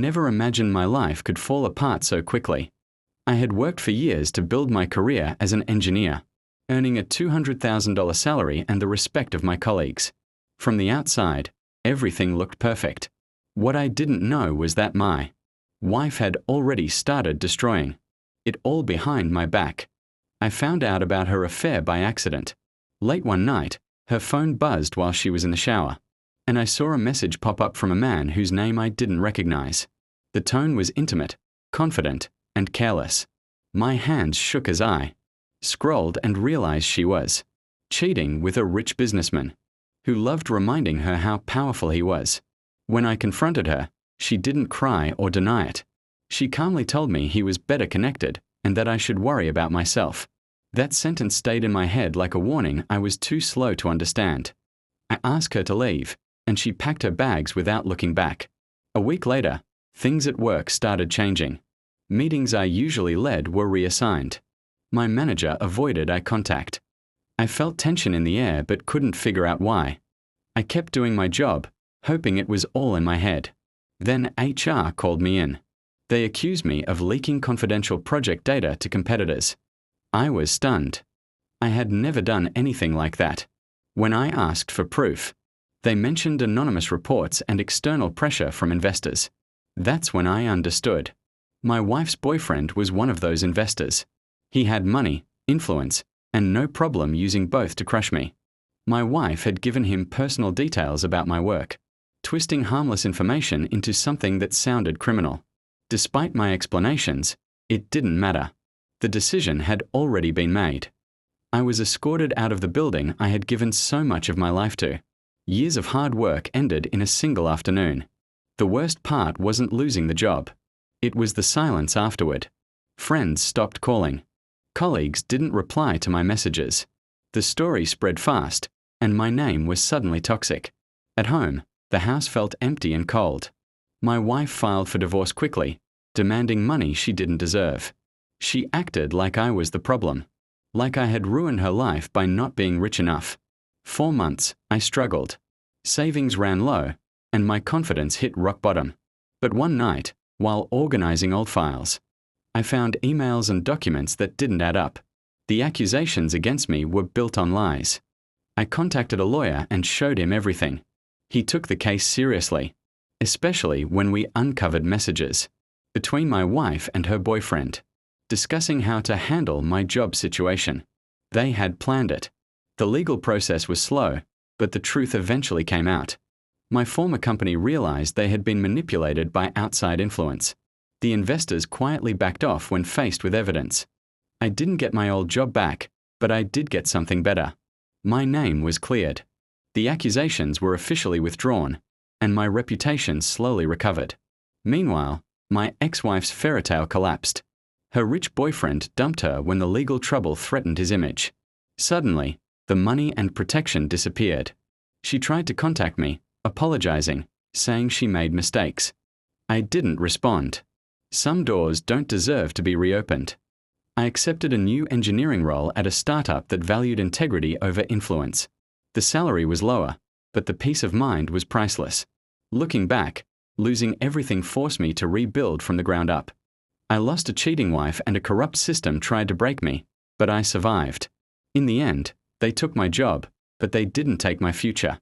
never imagined my life could fall apart so quickly. I had worked for years to build my career as an engineer, earning a $200,000 salary and the respect of my colleagues. From the outside, everything looked perfect. What I didn't know was that my wife had already started destroying it all behind my back. I found out about her affair by accident. Late one night, her phone buzzed while she was in the shower, and I saw a message pop up from a man whose name I didn't recognize. The tone was intimate, confident, and careless. My hands shook as I scrolled and realized she was cheating with a rich businessman who loved reminding her how powerful he was. When I confronted her, she didn't cry or deny it. She calmly told me he was better connected and that I should worry about myself. That sentence stayed in my head like a warning I was too slow to understand. I asked her to leave, and she packed her bags without looking back. A week later, things at work started changing. Meetings I usually led were reassigned. My manager avoided eye contact. I felt tension in the air but couldn't figure out why. I kept doing my job, hoping it was all in my head. Then HR called me in. They accused me of leaking confidential project data to competitors. I was stunned. I had never done anything like that. When I asked for proof, they mentioned anonymous reports and external pressure from investors. That's when I understood. My wife's boyfriend was one of those investors. He had money, influence, and no problem using both to crush me. My wife had given him personal details about my work, twisting harmless information into something that sounded criminal. Despite my explanations, it didn't matter. The decision had already been made. I was escorted out of the building I had given so much of my life to. Years of hard work ended in a single afternoon. The worst part wasn't losing the job. It was the silence afterward. Friends stopped calling. Colleagues didn't reply to my messages. The story spread fast, and my name was suddenly toxic. At home, the house felt empty and cold. My wife filed for divorce quickly, demanding money she didn't deserve. She acted like I was the problem, like I had ruined her life by not being rich enough. 4 months, I struggled. Savings ran low, and my confidence hit rock bottom. But one night, while organizing old files, I found emails and documents that didn't add up. The accusations against me were built on lies. I contacted a lawyer and showed him everything. He took the case seriously, especially when we uncovered messages between my wife and her boyfriend, discussing how to handle my job situation. They had planned it. The legal process was slow, but the truth eventually came out. My former company realized they had been manipulated by outside influence. The investors quietly backed off when faced with evidence. I didn't get my old job back, but I did get something better. My name was cleared. The accusations were officially withdrawn, and my reputation slowly recovered. Meanwhile, my ex-wife's fairy tale collapsed. Her rich boyfriend dumped her when the legal trouble threatened his image. Suddenly, the money and protection disappeared. She tried to contact me, apologizing, saying she made mistakes. I didn't respond. Some doors don't deserve to be reopened. I accepted a new engineering role at a startup that valued integrity over influence. The salary was lower, but the peace of mind was priceless. Looking back, losing everything forced me to rebuild from the ground up. I lost a cheating wife and a corrupt system tried to break me, but I survived. In the end, they took my job, but they didn't take my future.